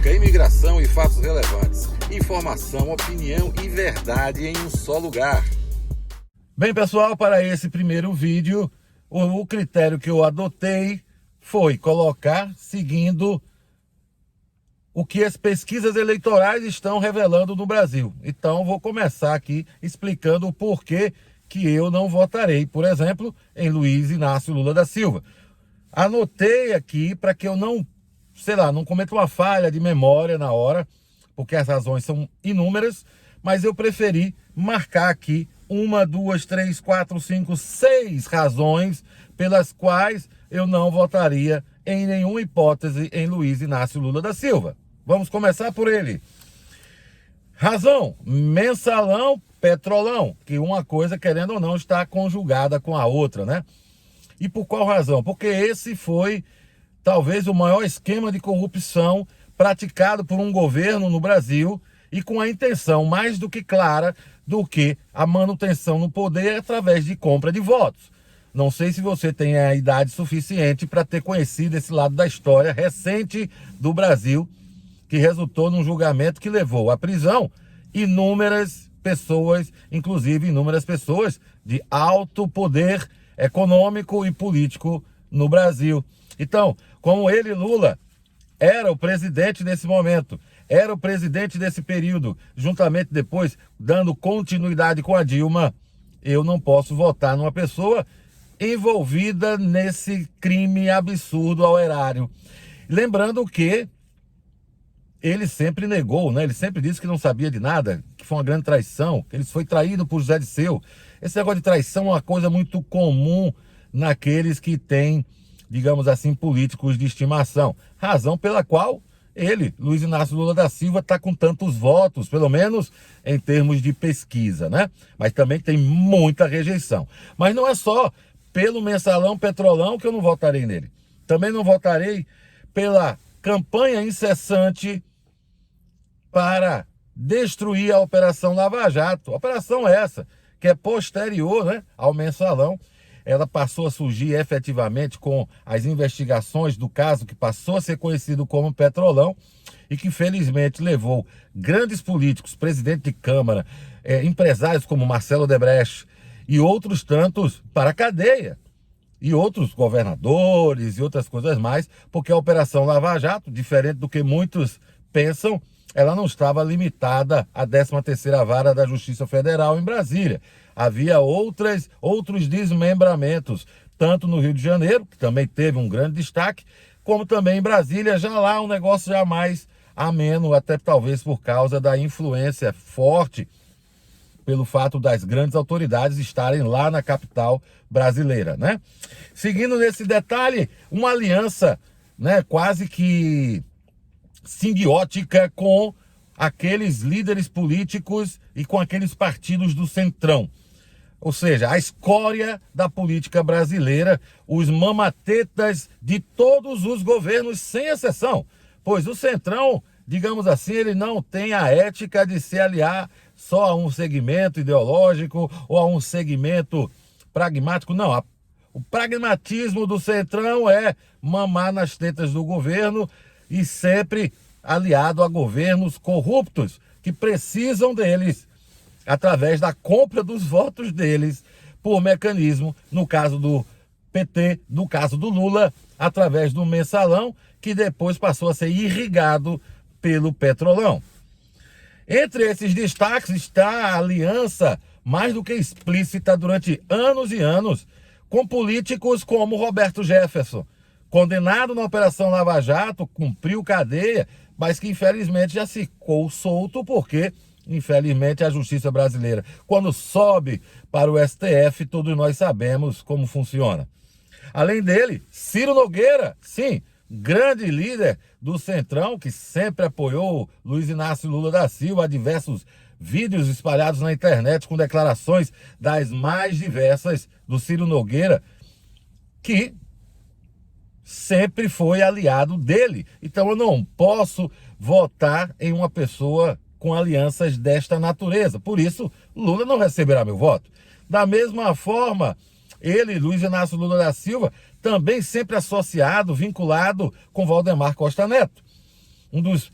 política, imigração e fatos relevantes. Informação, opinião e verdade em um só lugar. Bem, pessoal, para esse primeiro vídeo, o critério que eu adotei foi colocar seguindo o que as pesquisas eleitorais estão revelando no Brasil. Então, vou começar aqui explicando o porquê que eu não votarei, por exemplo, em Luiz Inácio Lula da Silva. Anotei aqui para que eu não cometa uma falha de memória na hora, porque as razões são inúmeras, mas eu preferi marcar aqui 1, 2, 3, 4, 5, 6 razões pelas quais eu não votaria em nenhuma hipótese em Luiz Inácio Lula da Silva. Vamos começar por ele. Razão: mensalão, petrolão, que uma coisa, querendo ou não, está conjugada com a outra, né? E por qual razão? Porque esse foi talvez o maior esquema de corrupção praticado por um governo no Brasil e com a intenção mais do que clara do que a manutenção no poder através de compra de votos. Não sei se você tem a idade suficiente para ter conhecido esse lado da história recente do Brasil, que resultou num julgamento que levou à prisão inúmeras pessoas, inclusive inúmeras pessoas de alto poder econômico e político no Brasil. Então, como ele, Lula, era o presidente nesse momento, era o presidente desse período, juntamente depois dando continuidade com a Dilma, eu não posso votar numa pessoa envolvida nesse crime absurdo ao erário. Lembrando que ele sempre negou, né? Ele sempre disse que não sabia de nada, que foi uma grande traição, que ele foi traído por José Dirceu. Esse negócio de traição é uma coisa muito comum naqueles que têm, digamos assim, políticos de estimação. Razão pela qual ele, Luiz Inácio Lula da Silva, está com tantos votos, pelo menos em termos de pesquisa, né? Mas também tem muita rejeição. Mas não é só pelo mensalão, petrolão que eu não votarei nele. Também não votarei pela campanha incessante para destruir a Operação Lava Jato. Operação essa, que é posterior, né, ao mensalão. Ela passou a surgir efetivamente com as investigações do caso que passou a ser conhecido como Petrolão e que felizmente levou grandes políticos, presidente de Câmara, empresários como Marcelo Odebrecht e outros tantos para a cadeia. E outros governadores e outras coisas mais, porque a Operação Lava Jato, diferente do que muitos pensam, ela não estava limitada à 13ª Vara da Justiça Federal em Brasília. Havia outros desmembramentos, tanto no Rio de Janeiro, que também teve um grande destaque, como também em Brasília, já lá um negócio já mais ameno, até talvez por causa da influência forte, pelo fato das grandes autoridades estarem lá na capital brasileira, né? Seguindo nesse detalhe, uma aliança, né, quase que simbiótica com aqueles líderes políticos e com aqueles partidos do centrão. Ou seja, a escória da política brasileira, os mamatetas de todos os governos, sem exceção. Pois o centrão, digamos assim, ele não tem a ética de se aliar só a um segmento ideológico ou a um segmento pragmático. Não, o pragmatismo do centrão é mamar nas tetas do governo e sempre aliado a governos corruptos que precisam deles através da compra dos votos deles por mecanismo, no caso do PT, no caso do Lula, através do mensalão, que depois passou a ser irrigado pelo petrolão. Entre esses destaques está a aliança mais do que explícita durante anos e anos com políticos como Roberto Jefferson, condenado na Operação Lava Jato, cumpriu cadeia, mas que infelizmente já ficou solto porque, infelizmente, a justiça brasileira, quando sobe para o STF, todos nós sabemos como funciona. Além dele, Ciro Nogueira, sim, grande líder do Centrão, que sempre apoiou Luiz Inácio Lula da Silva, há diversos vídeos espalhados na internet com declarações das mais diversas do Ciro Nogueira, que sempre foi aliado dele. Então eu não posso votar em uma pessoa com alianças desta natureza. Por isso, Lula não receberá meu voto. Da mesma forma, ele, Luiz Inácio Lula da Silva, também sempre associado, vinculado com Valdemar Costa Neto, um dos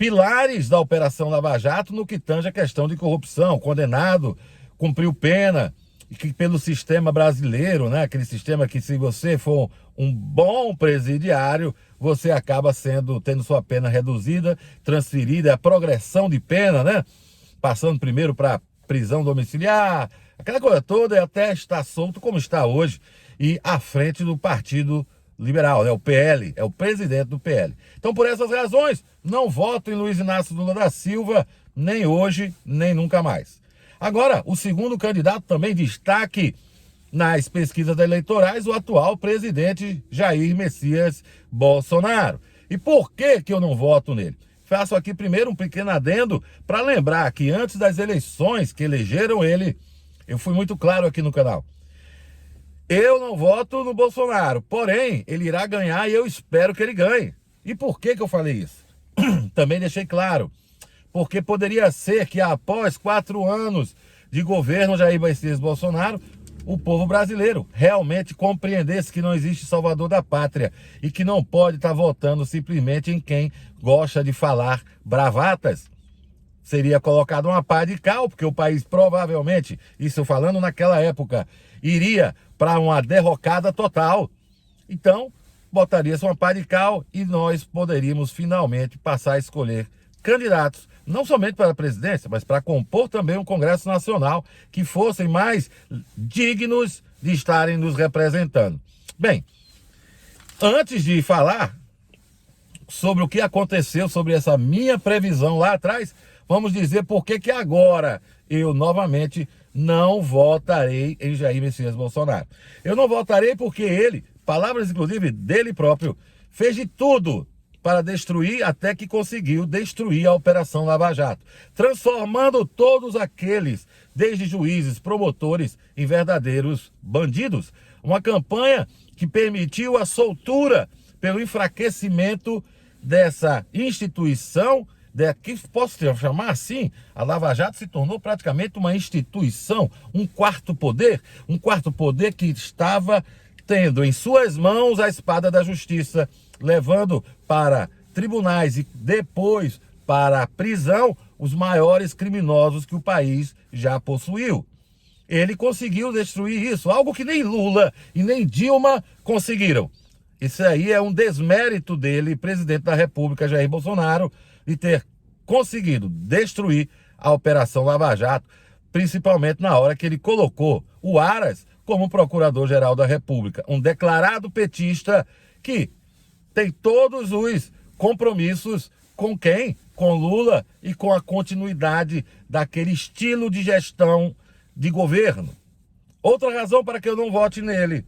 pilares da Operação Lava Jato no que tange a questão de corrupção, condenado, cumpriu pena, que pelo sistema brasileiro, né, aquele sistema que se você for um bom presidiário, você acaba tendo sua pena reduzida, transferida, a progressão de pena, né, passando primeiro para prisão domiciliar, aquela coisa toda, e até estar solto como está hoje, e à frente do Partido Liberal, né, o PL, é o presidente do PL. Então, por essas razões, não voto em Luiz Inácio Lula da Silva, nem hoje, nem nunca mais. Agora, o segundo candidato também destaque nas pesquisas eleitorais, o atual presidente Jair Messias Bolsonaro. E por que eu não voto nele? Faço aqui primeiro um pequeno adendo para lembrar que antes das eleições que elegeram ele, eu fui muito claro aqui no canal. Eu não voto no Bolsonaro, porém, ele irá ganhar e eu espero que ele ganhe. E por que eu falei isso? Também deixei claro. Porque poderia ser que após 4 anos de governo Jair Messias Bolsonaro, o povo brasileiro realmente compreendesse que não existe salvador da pátria e que não pode estar votando simplesmente em quem gosta de falar bravatas. Seria colocado uma pá de cal, porque o país provavelmente, isso falando naquela época, iria para uma derrocada total. Então, botaria-se uma pá de cal e nós poderíamos finalmente passar a escolher candidatos, não somente para a presidência, mas para compor também um Congresso Nacional que fossem mais dignos de estarem nos representando. Bem, antes de falar sobre o que aconteceu, sobre essa minha previsão lá atrás, vamos dizer por que agora eu novamente não votarei em Jair Messias Bolsonaro. Eu não votarei porque ele, palavras inclusive dele próprio, fez de tudo para destruir, até que conseguiu destruir a Operação Lava Jato, transformando todos aqueles, desde juízes, promotores, em verdadeiros bandidos. Uma campanha que permitiu a soltura pelo enfraquecimento dessa instituição, que posso chamar assim, a Lava Jato se tornou praticamente uma instituição, um quarto poder que estava tendo em suas mãos a espada da justiça, levando para tribunais e depois para a prisão os maiores criminosos que o país já possuiu. Ele conseguiu destruir isso, algo que nem Lula e nem Dilma conseguiram. Isso aí é um desmérito dele, presidente da República, Jair Bolsonaro, de ter conseguido destruir a Operação Lava Jato, principalmente na hora que ele colocou o Aras como procurador-geral da República, um declarado petista que tem todos os compromissos com quem? Com Lula e com a continuidade daquele estilo de gestão de governo. Outra razão para que eu não vote nele: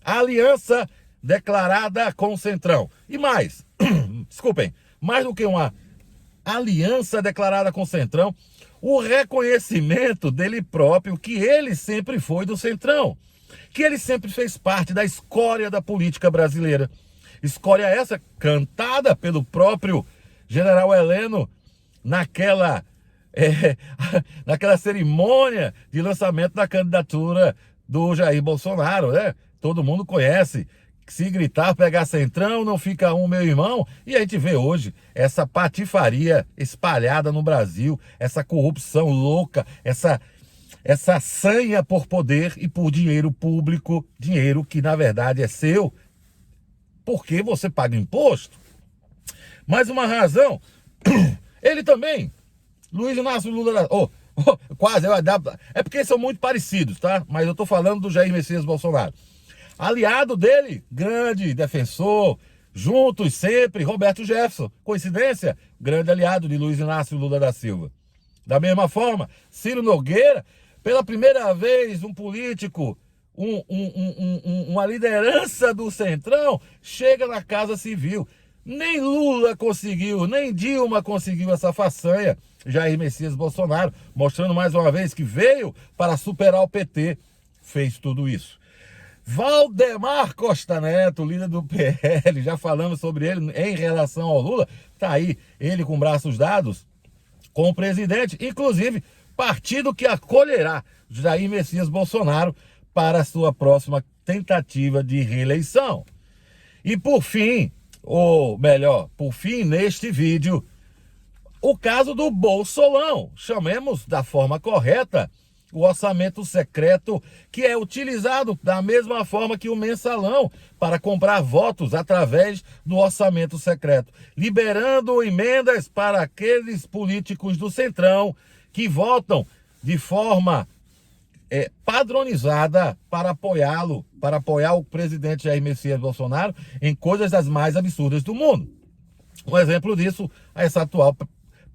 a aliança declarada com o Centrão. E mais, desculpem, mais do que uma aliança declarada com o Centrão, o reconhecimento dele próprio que ele sempre foi do Centrão, que ele sempre fez parte da escória da política brasileira. Escória essa cantada pelo próprio general Heleno naquela cerimônia de lançamento da candidatura do Jair Bolsonaro, né? Todo mundo conhece. Se gritar, pegar Centrão, não fica um, meu irmão. E a gente vê hoje essa patifaria espalhada no Brasil, essa corrupção louca, essa sanha por poder e por dinheiro público, dinheiro que na verdade é seu, porque você paga imposto. Mais uma razão, ele também, Luiz Inácio Lula, quase, é porque são muito parecidos, tá? Mas eu tô falando do Jair Messias Bolsonaro. Aliado dele, grande defensor, juntos sempre, Roberto Jefferson. Coincidência? Grande aliado de Luiz Inácio Lula da Silva. Da mesma forma, Ciro Nogueira, pela primeira vez um político, uma liderança do Centrão, chega na Casa Civil. Nem Lula conseguiu, nem Dilma conseguiu essa façanha. Jair Messias Bolsonaro, mostrando mais uma vez que veio para superar o PT, fez tudo isso. Valdemar Costa Neto, líder do PL, já falamos sobre ele em relação ao Lula, tá aí ele com braços dados com o presidente, inclusive partido que acolherá Jair Messias Bolsonaro para a sua próxima tentativa de reeleição. E por fim, ou melhor, por fim neste vídeo, o caso do Bolsolão, chamemos da forma correta o orçamento secreto, que é utilizado da mesma forma que o mensalão para comprar votos através do orçamento secreto, liberando emendas para aqueles políticos do Centrão que votam de forma padronizada para apoiá-lo, para apoiar o presidente Jair Messias Bolsonaro em coisas das mais absurdas do mundo. Um exemplo disso é essa atual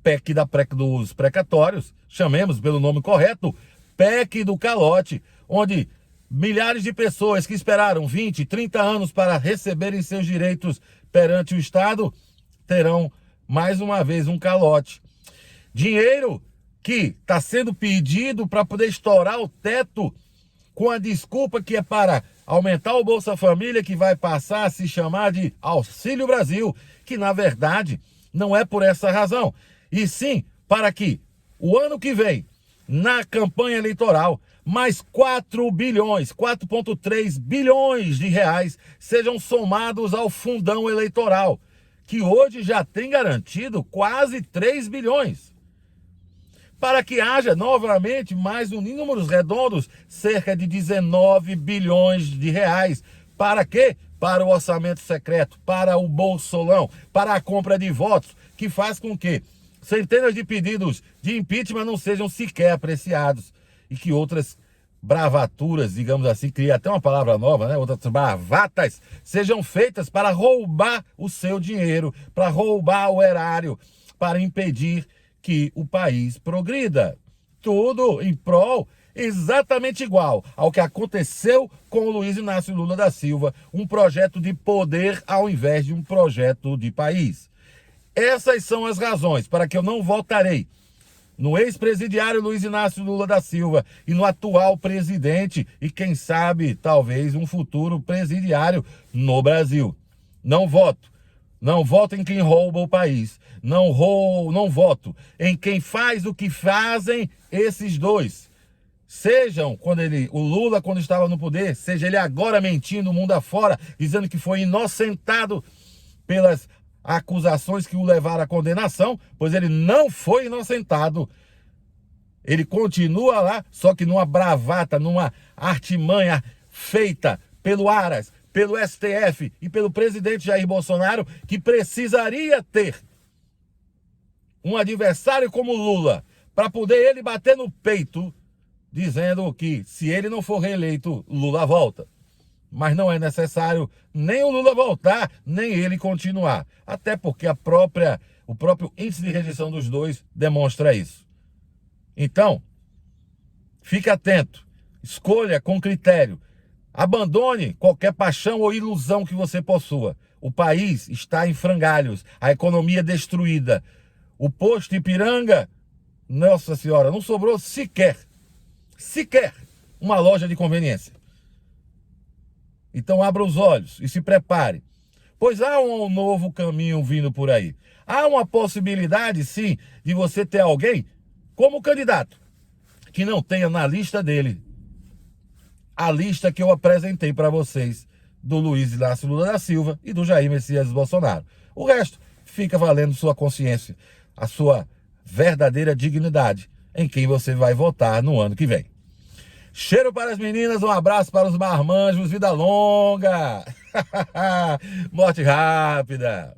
PEC dos precatórios, chamemos pelo nome correto, PEC do calote, onde milhares de pessoas que esperaram 20, 30 anos para receberem seus direitos perante o Estado terão mais uma vez um calote. Dinheiro que está sendo pedido para poder estourar o teto com a desculpa que é para aumentar o Bolsa Família, que vai passar a se chamar de Auxílio Brasil, que na verdade não é por essa razão, e sim para que o ano que vem, na campanha eleitoral, mais 4,3 bilhões de reais sejam somados ao fundão eleitoral, que hoje já tem garantido quase 3 bilhões. Para que haja novamente, mais em números redondos, cerca de 19 bilhões de reais. Para quê? Para o orçamento secreto, para o Bolsolão, para a compra de votos, que faz com que centenas de pedidos de impeachment não sejam sequer apreciados e que outras bravaturas, digamos assim, cria até uma palavra nova, né? Outras bravatas sejam feitas para roubar o seu dinheiro, para roubar o erário, para impedir que o país progrida. Tudo em prol exatamente igual ao que aconteceu com o Luiz Inácio Lula da Silva, um projeto de poder ao invés de um projeto de país. Essas são as razões para que eu não votarei no ex-presidiário Luiz Inácio Lula da Silva e no atual presidente e, quem sabe, talvez um futuro presidiário no Brasil. Não voto. Não voto em quem rouba o país. Não voto em quem faz o que fazem esses dois. Sejam o Lula quando estava no poder, seja ele agora mentindo o mundo afora, dizendo que foi inocentado pelas acusações que o levaram à condenação, pois ele não foi inocentado. Ele continua lá, só que numa bravata, numa artimanha feita pelo Aras, pelo STF e pelo presidente Jair Bolsonaro, que precisaria ter um adversário como Lula para poder ele bater no peito, dizendo que se ele não for reeleito, Lula volta. Mas não é necessário nem o Lula voltar, nem ele continuar. Até porque o próprio índice de rejeição dos dois demonstra isso. Então, fique atento, escolha com critério. Abandone qualquer paixão ou ilusão que você possua. O país está em frangalhos, a economia destruída. O posto Ipiranga, nossa senhora, não sobrou sequer uma loja de conveniência. Então abra os olhos e se prepare, pois há um novo caminho vindo por aí. Há uma possibilidade, sim, de você ter alguém como candidato que não tenha na lista dele a lista que eu apresentei para vocês do Luiz Inácio Lula da Silva e do Jair Messias Bolsonaro. O resto fica valendo sua consciência, a sua verdadeira dignidade em quem você vai votar no ano que vem. Cheiro para as meninas, um abraço para os marmanjos, vida longa, morte rápida.